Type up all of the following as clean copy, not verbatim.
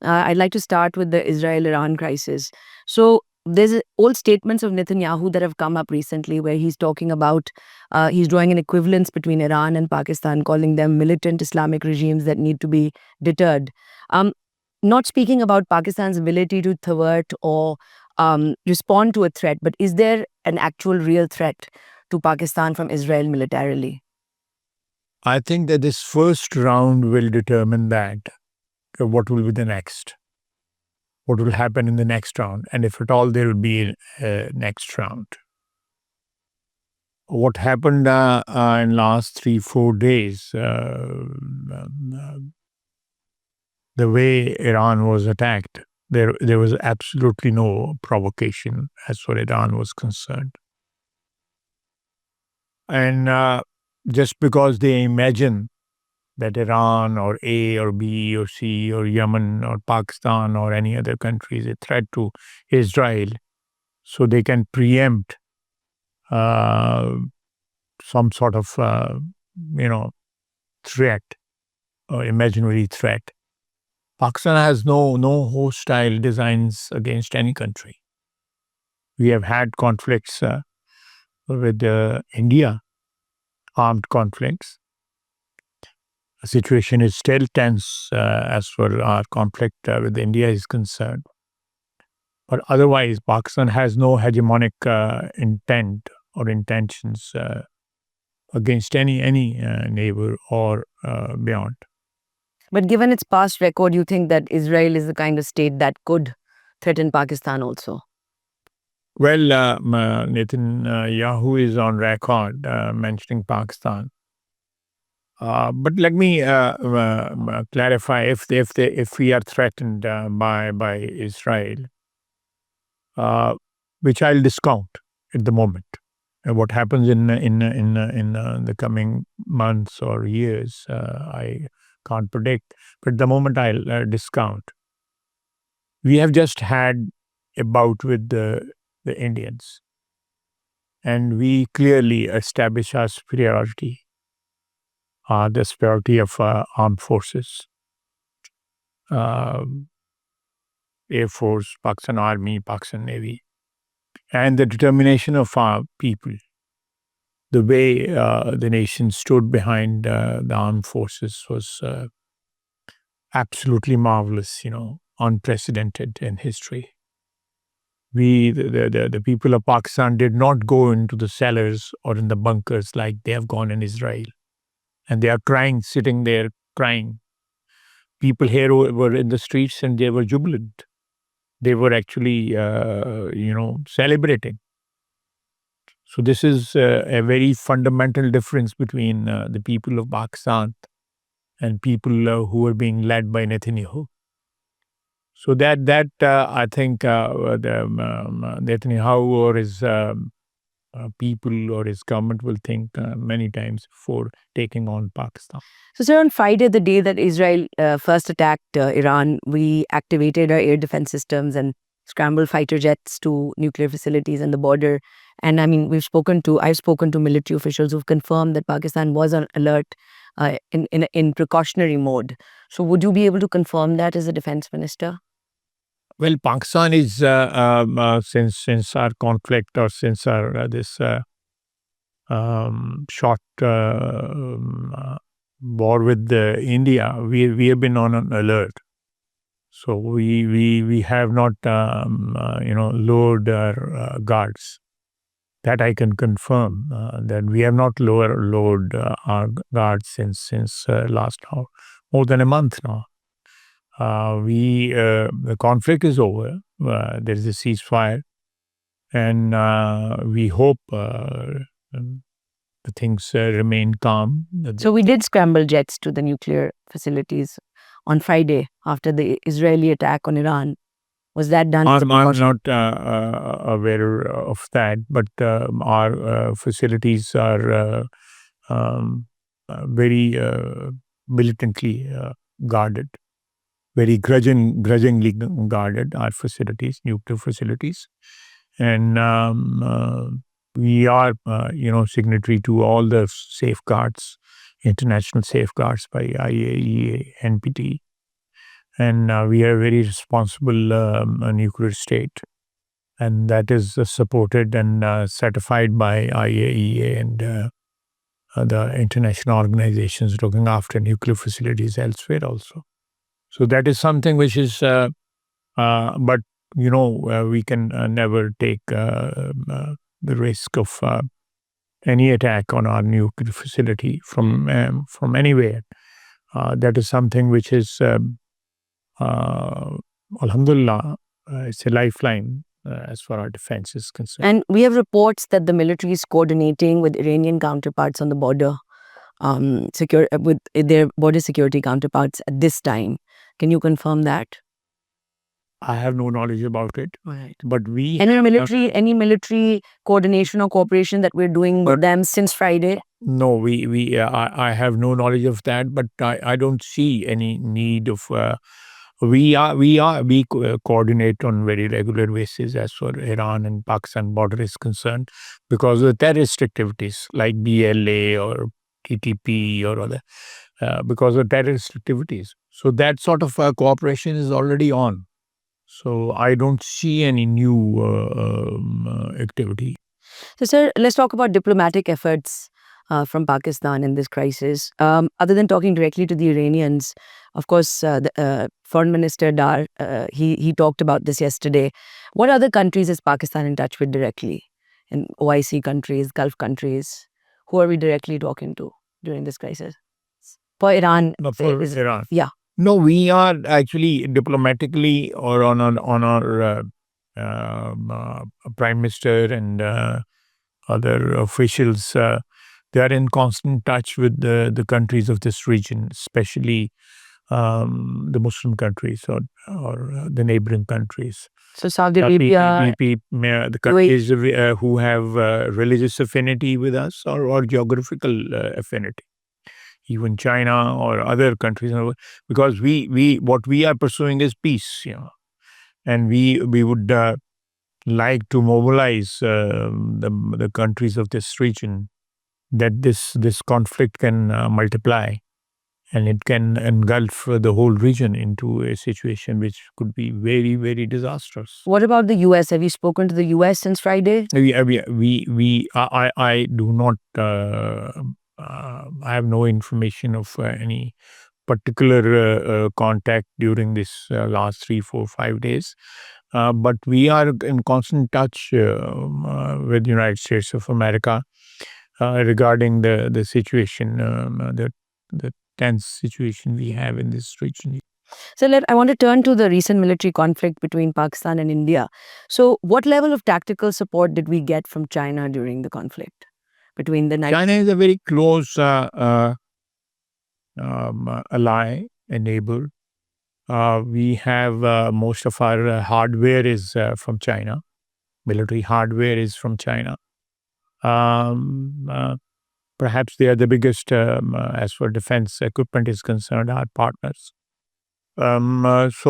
I'd like to start with the Israel-Iran crisis. So there's old statements of Netanyahu that have come up recently where he's talking about, he's drawing an equivalence between Iran and Pakistan, calling them militant Islamic regimes that need to be deterred. Um, Not speaking about Pakistan's ability to thwart or respond to a threat, but is there an actual real threat to Pakistan from Israel militarily? I think that this first round will determine that what will be the next, what will happen in the next round, and if at all there will be a next round. What happened in last 3-4 days, the way Iran was attacked, there was absolutely no provocation as far as Iran was concerned. And just because they imagine that Iran or A or B or C or Yemen or Pakistan or any other country is a threat to Israel, so they can preempt some sort of, threat or imaginary threat. Pakistan has no hostile designs against any country. We have had conflicts with India, armed conflicts. The situation is still tense as far our conflict with India is concerned. But otherwise, Pakistan has no hegemonic intent or intentions against any neighbor or beyond. But given its past record, you think that Israel is the kind of state that could threaten Pakistan also? Well, Netanyahu is on record mentioning Pakistan. But let me clarify: if we are threatened by Israel, which I'll discount at the moment, what happens in the coming months or years, I can't predict. But at the moment, I'll discount. We have just had a bout with the Indians, and we clearly establish our superiority. The superiority of armed forces, Air Force, Pakistan Army, Pakistan Navy, and the determination of our people, the way the nation stood behind the armed forces was absolutely marvelous, unprecedented in history. The people of Pakistan did not go into the cellars or in the bunkers like they have gone in Israel. And they are crying, sitting there crying. People here were in the streets and they were jubilant. They were actually, celebrating. So this is a very fundamental difference between the people of Pakistan and people who are being led by Netanyahu. So that I think Netanyahu or his people or his government will think many times before taking on Pakistan. So, sir, on Friday, the day that Israel first attacked Iran, we activated our air defense systems and scrambled fighter jets to nuclear facilities and the border. And I mean, I've spoken to military officials who've confirmed that Pakistan was on alert in precautionary mode. So, would you be able to confirm that as a defense minister? Well, Pakistan is since our conflict or since our this short war with India, we have been on an alert. So we have not lowered our guards. That I can confirm that we have not lowered our guards since last now more than a month now. The conflict is over. There is a ceasefire, and we hope the things remain calm. So we did scramble jets to the nuclear facilities on Friday after the Israeli attack on Iran. Was that done? I'm not aware of that, but our facilities are very militantly guarded. Very grudgingly guarded, our facilities, nuclear facilities. And we are, signatory to all the safeguards, international safeguards by IAEA, NPT. and we are a very responsible nuclear state, and that is supported and certified by IAEA and the international organizations looking after nuclear facilities elsewhere also. So that is something which is, but we can never take the risk of any attack on our nuclear facility from anywhere. That is something which is, uh, alhamdulillah, it's a lifeline as far as defense is concerned. And we have reports that the military is coordinating with Iranian counterparts on the border, with their border security counterparts at this time. Can you confirm that? I have no knowledge about it, Right. but we Any military coordination or cooperation that we're doing with them since Friday? no, I have no knowledge of that, but I don't see any need of. We coordinate on very regular basis as far Iran and Pakistan border is concerned, because of the terrorist activities like BLA or TTP or other, because of terrorist activities. So that sort of cooperation is already on. So I don't see any new activity. So, sir, let's talk about diplomatic efforts from Pakistan in this crisis. Other than talking directly to the Iranians, of course, the Foreign Minister Dar, he talked about this yesterday. What other countries is Pakistan in touch with directly? In OIC countries, Gulf countries? Who are we directly talking to during this crisis? For Iran, No, for Iran. yeah. No, we are actually diplomatically or on our prime minister and other officials. They are in constant touch with the countries of this region, especially the Muslim countries or the neighboring countries. So Saudi Arabia, The countries who have religious affinity with us or geographical affinity, even China or other countries, because we what we are pursuing is peace, and we would like to mobilize the countries of this region, that this conflict can multiply and it can engulf the whole region into a situation which could be very, very disastrous. What about the US? Have you spoken to the US since Friday? I do not. I have no information of any particular contact during this last 3, 4, 5 days. But we are in constant touch with the United States of America regarding the situation, the tense situation we have in this region. So I want to turn to the recent military conflict between Pakistan and India. So what level of tactical support did we get from China during the conflict between the China is a very close ally and neighbor. We have most of our hardware is from China. Military hardware is from China. Perhaps they are the biggest as far defense equipment is concerned, our partners. This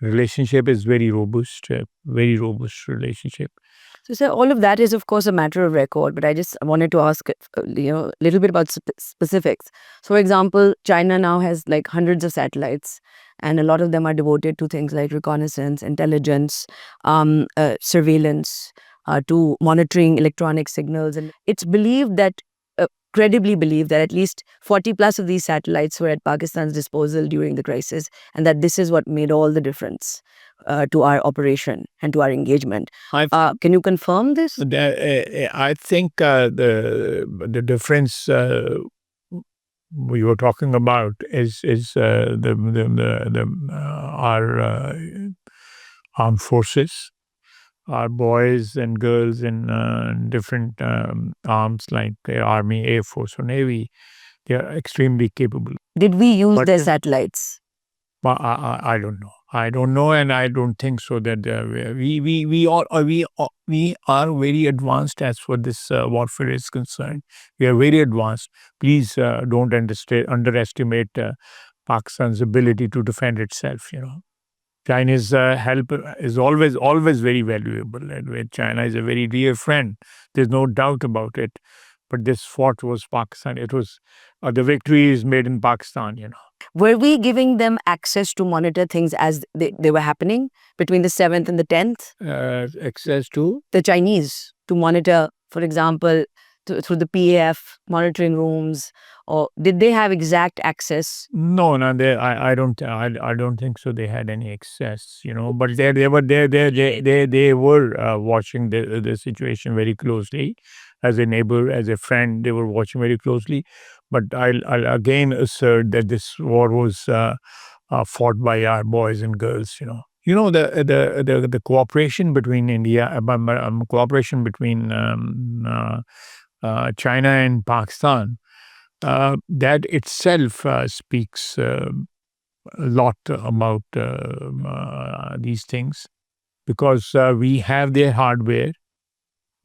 relationship is very robust relationship. So, sir, all of that is, of course, a matter of record, but I just wanted to ask, a little bit about specifics. So, for example, China now has like hundreds of satellites, and a lot of them are devoted to things like reconnaissance, intelligence, surveillance, to monitoring electronic signals. And it's believed that, credibly believed that at least 40 plus of these satellites were at Pakistan's disposal during the crisis, and that this is what made all the difference to our operation and to our engagement. Can you confirm this? I think the difference we were talking about is our armed forces, our boys and girls in different arms like the Army, Air Force, or Navy. They are extremely capable. Did we use their satellites? I don't know. I don't know, and I don't think so. That we are very advanced as far this warfare is concerned. We are very advanced. Please don't underestimate Pakistan's ability to defend itself. China's help is always very valuable, and China is a very dear friend. There's no doubt about it. But this fort was Pakistan. It was the victory is made in Pakistan. Were we giving them access to monitor things as they were happening between the 7th and the 10th? Access to the Chinese to monitor, for example, through the PAF monitoring rooms, or did they have exact access? no, no. I don't think so. They had any access, But they were there. They were watching the situation very closely, as a neighbor, as a friend. They were watching very closely. But I'll again assert that this war was fought by our boys and girls. The cooperation between India, cooperation between China and Pakistan, that itself speaks a lot about these things, because we have their hardware.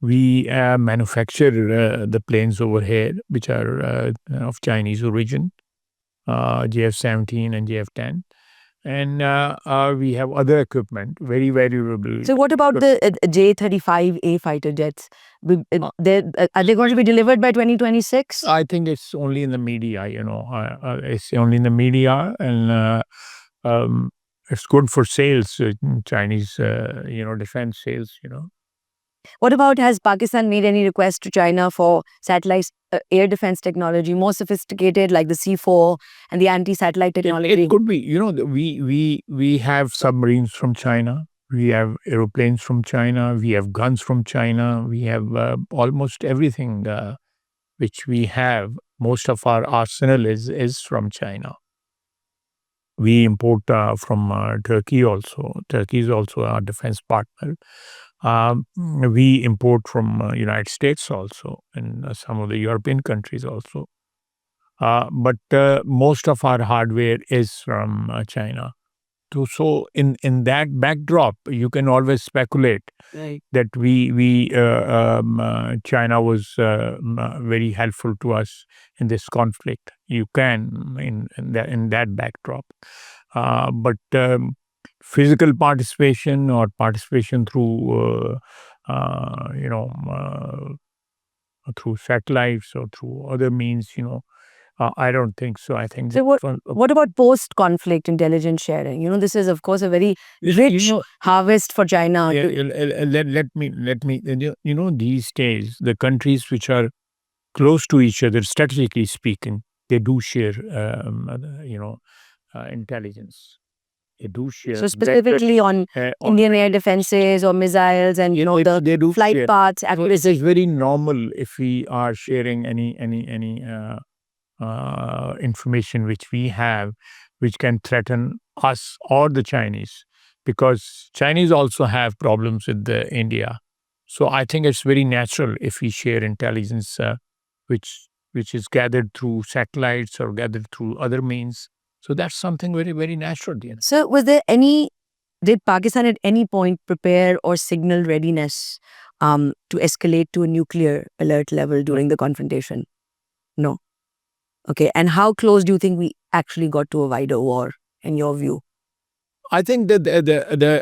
We manufacture the planes over here, which are of Chinese origin, JF-17 and JF-10. And we have other equipment, very valuable. So, what about the J-35A fighter jets? Are they going to be delivered by 2026? I think it's only in the media, it's only in the media, and it's good for sales, Chinese, defense sales. What about, has Pakistan made any request to China for satellite air defense technology, more sophisticated, like the C4 and the anti-satellite technology? It could be. We have submarines from China. We have aeroplanes from China. We have guns from China. We have almost everything which we have. Most of our arsenal is from China. We import from Turkey also. Turkey is also our defense partner. We import from United States also, and some of the European countries also. But most of our hardware is from China. So in that backdrop, you can always speculate that China was very helpful to us in this conflict. You can in that backdrop, but physical participation or participation through through satellites or through other means, I don't think so. I think So what about post-conflict intelligence sharing? This is, of course, a very rich harvest for China. Let me, these days, the countries which are close to each other, strategically speaking, they do share, intelligence. They do share. So specifically on Indian air defenses or missiles and, the flight share paths. So it is very normal if we are sharing any information which we have, which can threaten us or the Chinese, because Chinese also have problems with India. So I think it's very natural if we share intelligence, which is gathered through satellites or gathered through other means. So that's something very, very natural. So did Pakistan at any point prepare or signal readiness to escalate to a nuclear alert level during the confrontation? No. Okay. And how close do you think we actually got to a wider war, in your view? I think that the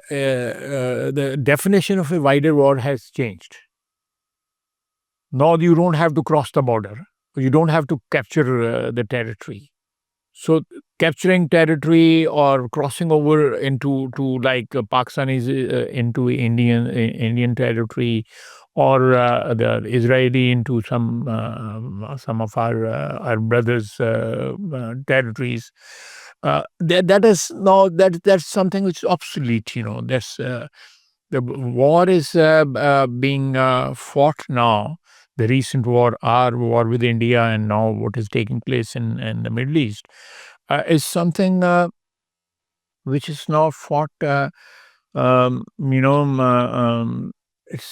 definition of a wider war has changed. Now you don't have to cross the border. You don't have to capture the territory. So capturing territory or crossing over into like Pakistanis into Indian territory, or the Israeli into some of our brothers' territories. That is now that's something which is obsolete. That's the war is being fought now. The recent war, our war with India, and now what is taking place in the Middle East, is something which is now fought. It's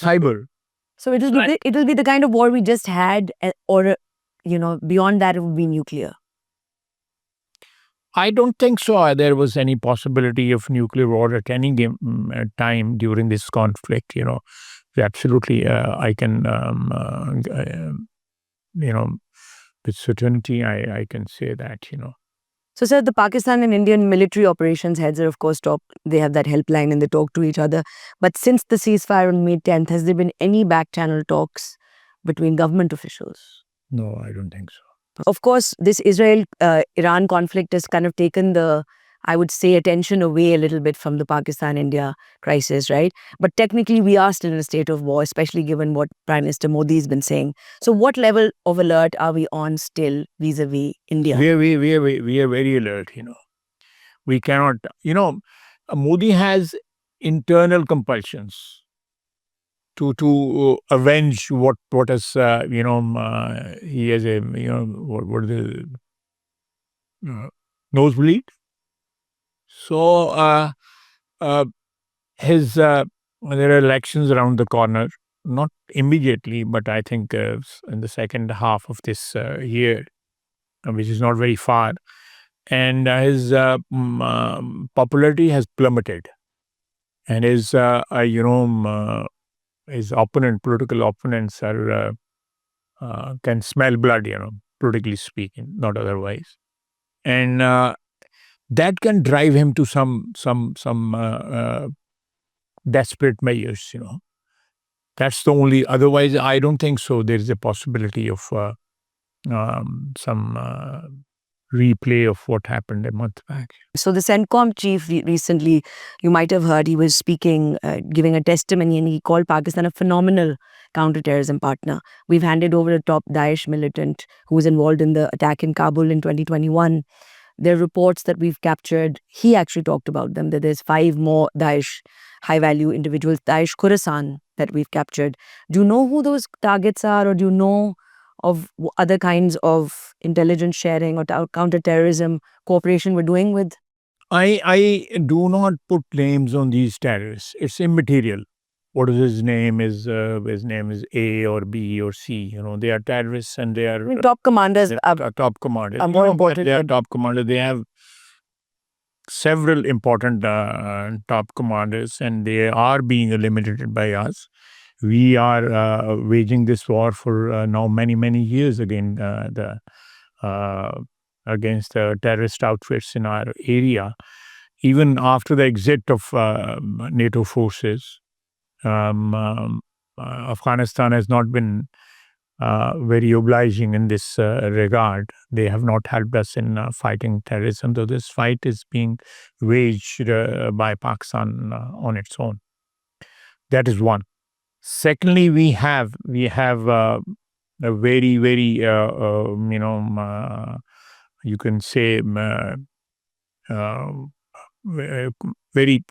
cyber. So it will be the kind of war we just had, or beyond that it would be nuclear. I don't think so. There was any possibility of nuclear war at any time during this conflict. Absolutely, I can, with certainty, I can say that. So, sir, the Pakistan and Indian military operations heads are, of course, they have that helpline and they talk to each other. But since the ceasefire on May 10th, has there been any back channel talks between government officials? No, I don't think so. Of course, this Israel-Iran conflict has kind of taken the, I would say, attention away a little bit from the Pakistan-India crisis, right? But technically, we are still in a state of war, especially given what Prime Minister Modi has been saying. So what level of alert are we on still vis-a-vis India? We are very alert. We cannot. Modi has internal compulsions to avenge what has he has a what the nosebleed. So uh, his there are elections around the corner, not immediately, but I think in the second half of this year, which is not very far, and his popularity has plummeted, and his political opponents are can smell blood, politically speaking, not otherwise, and that can drive him to some desperate measures. That's the only. Otherwise, I don't think so. There is a possibility of some replay of what happened a month back. So the CENTCOM chief recently, you might have heard, he was speaking, giving a testimony, and he called Pakistan a phenomenal counterterrorism partner. We've handed over a top Daesh militant who was involved in the attack in Kabul in 2021. There are reports that we've captured. He actually talked about them, that there's 5 more Daesh high-value individuals, Daesh Khorasan, that we've captured. Do you know who those targets are, or do you know of other kinds of intelligence sharing or counter-terrorism cooperation we're doing with? I do not put names on these terrorists. It's immaterial. What is his name is A or B or C. They are terrorists, and they are Top commanders top commanders. are more important. They are top commanders. They have several important top commanders, and they are being eliminated by us. We are waging this war for now many years uh, against the terrorist outfits in our area. Even after the exit of NATO forces, Afghanistan has not been very obliging in this regard. They have not helped us in fighting terrorism, though this fight is being waged by Pakistan on its own. That is one. Secondly, we have a very you can say uh, very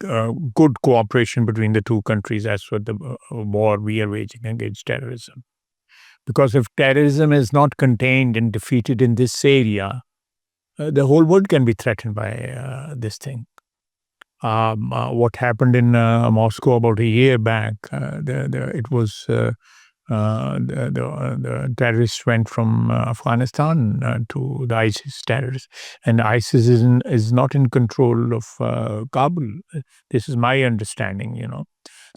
good cooperation between the two countries as for the war we are waging against terrorism. Because if terrorism is not contained and defeated in this area, the whole world can be threatened by this thing. What happened in Moscow about a year back, it was the terrorists went from Afghanistan to the ISIS terrorists, and ISIS is not in control of Kabul. This is my understanding.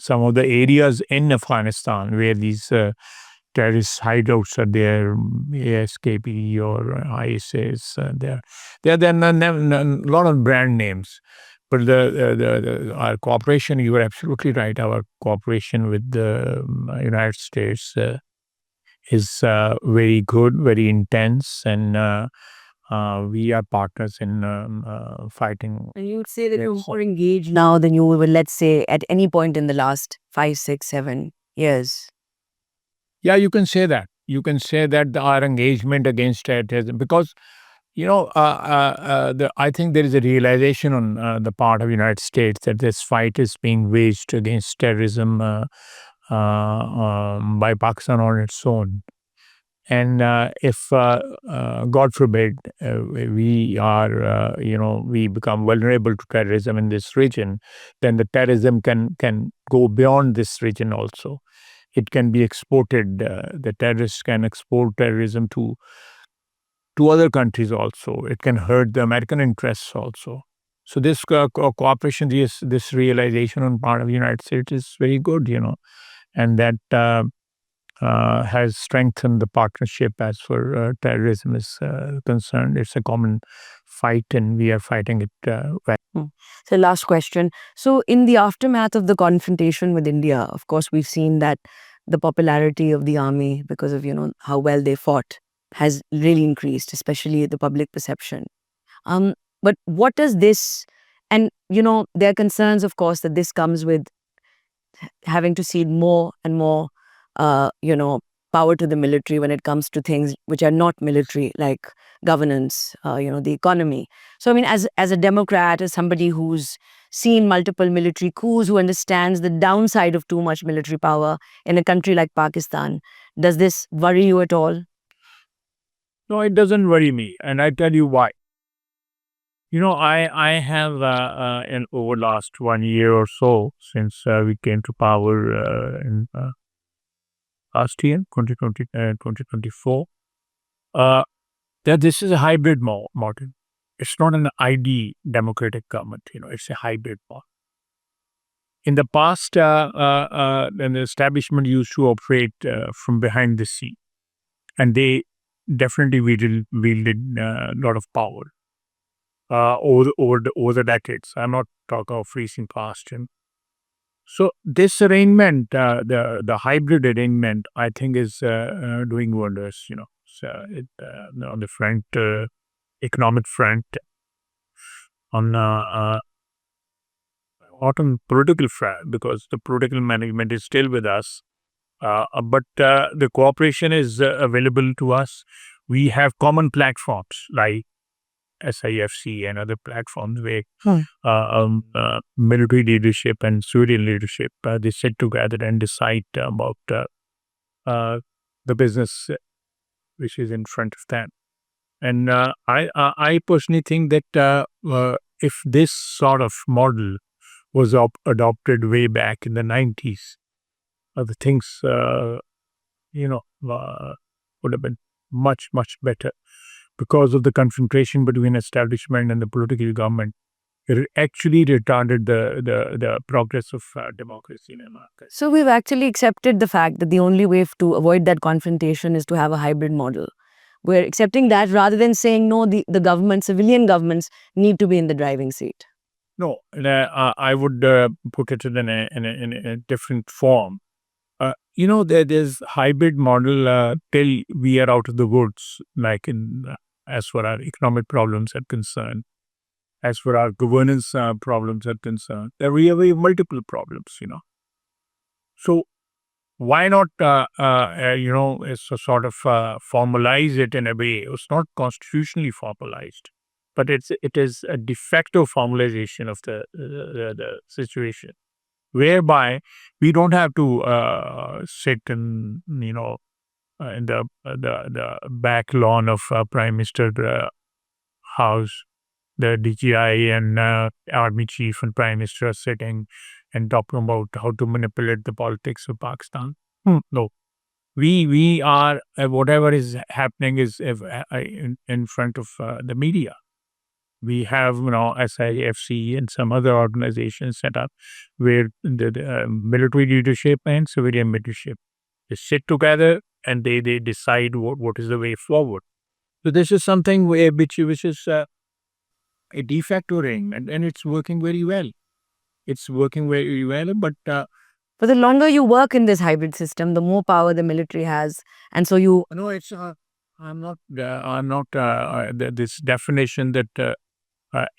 Some of the areas in Afghanistan where these terrorist hideouts are there, ASKP or ISIS. There are a lot of brand names. But our cooperation, you are absolutely right. Our cooperation with the United States is very good, very intense, and we are partners in fighting. And you would say that you're more engaged now than you were, let's say, at any point in the last 5, 6, 7 years. Yeah, you can say that. You can say that our engagement against terrorism, because I think there is a realization on the part of the United States that this fight is being waged against terrorism by Pakistan on its own. And if, God forbid, we become vulnerable to terrorism in this region, then the terrorism can go beyond this region also. It can be exported. The terrorists can export terrorism to other countries also. It can hurt the American interests also. So this cooperation, this realization on part of the United States is very good, and that has strengthened the partnership as for terrorism is concerned. It's a common fight, and we are fighting it well. So last question. So in the aftermath of the confrontation with India, of course, we've seen that the popularity of the army, because of, how well they fought, has really increased, especially the public perception. Um, but what does this, and there are concerns, of course, that this comes with having to cede more and more, uh, you know, power to the military when it comes to things which are not military, like governance, the economy. So, I mean, as a Democrat, as somebody who's seen multiple military coups, who understands the downside of too much military power in a country like Pakistan, does this worry you at all? No, it doesn't worry me, and I tell you why. I have in over last 1 year or so since we came to power in last year, 2024, uh, that this is a hybrid model. It's not an ID democratic government. It's a hybrid model. In the past, an establishment used to operate from behind the scene, and they definitely wielded a lot of power over the decades. I'm not talking of recent past. So this arrangement, the hybrid arrangement, I think is doing wonders. On the front, economic front, on not on political front, because the political management is still with us. But the cooperation is available to us. We have common platforms like SIFC and other platforms where military leadership and civilian leadership they sit together and decide about uh, the business which is in front of them. And I personally think that if this sort of model was adopted way back in the 90s, the things you know would have been much better, because of the confrontation between establishment and the political government. It actually retarded the progress of democracy in America. So we've actually accepted the fact that the only way to avoid that confrontation is to have a hybrid model. We're accepting that rather than saying, no, the government, civilian governments need to be in the driving seat. No, I would put it in a different form. There's hybrid model till we are out of the woods, like in as far our economic problems are concerned, as far our governance problems are concerned. We have multiple problems. So why not, it's a sort of formalize it in a way. It's not constitutionally formalized, but it is a de facto formalization of the situation, whereby we don't have to sit in the back lawn of Prime Minister house. The DGI and army chief and prime minister are sitting and talking about how to manipulate the politics of Pakistan. No, we are whatever is happening is in front of the media. We have SIFC and some other organizations set up where the military leadership and civilian leadership, they sit together and they decide what is the way forward. So this is something which is a de facto arrangement, and it's working very well. It's working very well, but But the longer you work in this hybrid system, the more power the military has. And so you. no, it's I'm not this definition that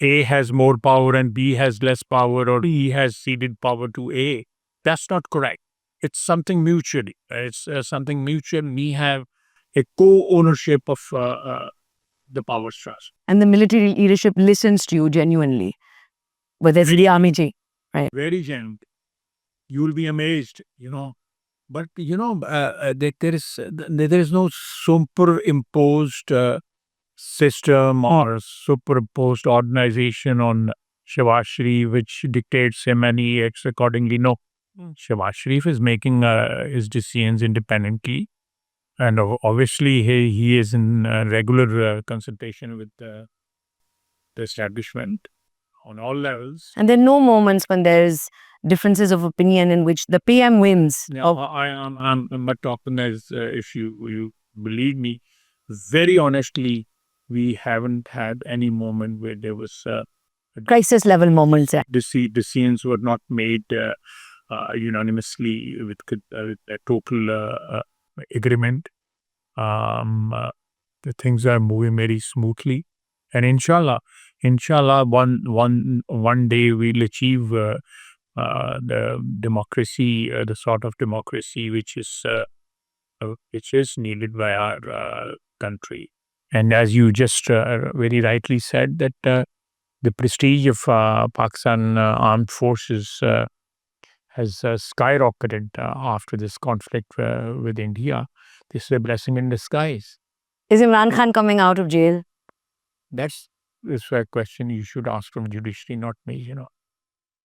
A has more power and B has less power, or B has ceded power to A. That's not correct. It's something mutually. It's something mutual. We have a co-ownership of the power structure. And the military leadership listens to you genuinely, whether it's the army chief, right? Very genuine. You will be amazed. But there is no superimposed system or superimposed organization on Shawaz Sharif which dictates him and he acts accordingly. No, Shawaz Sharif is making his decisions independently, and obviously he is in regular consultation with the establishment on all levels. And there are no moments when there's differences of opinion in which the PM wins. Yeah, I'm not talking as if you believe me. Very honestly, we haven't had any moment where there was Crisis level moments. decisions were not made unanimously with a total agreement. the things are moving very smoothly, and inshallah, one day we'll achieve the democracy, the sort of democracy which is needed by our country. And as you just very rightly said, that the prestige of Pakistan armed forces has skyrocketed after this conflict with India. This is a blessing in disguise. Is Imran Khan coming out of jail? That's a question you should ask from judiciary, not me.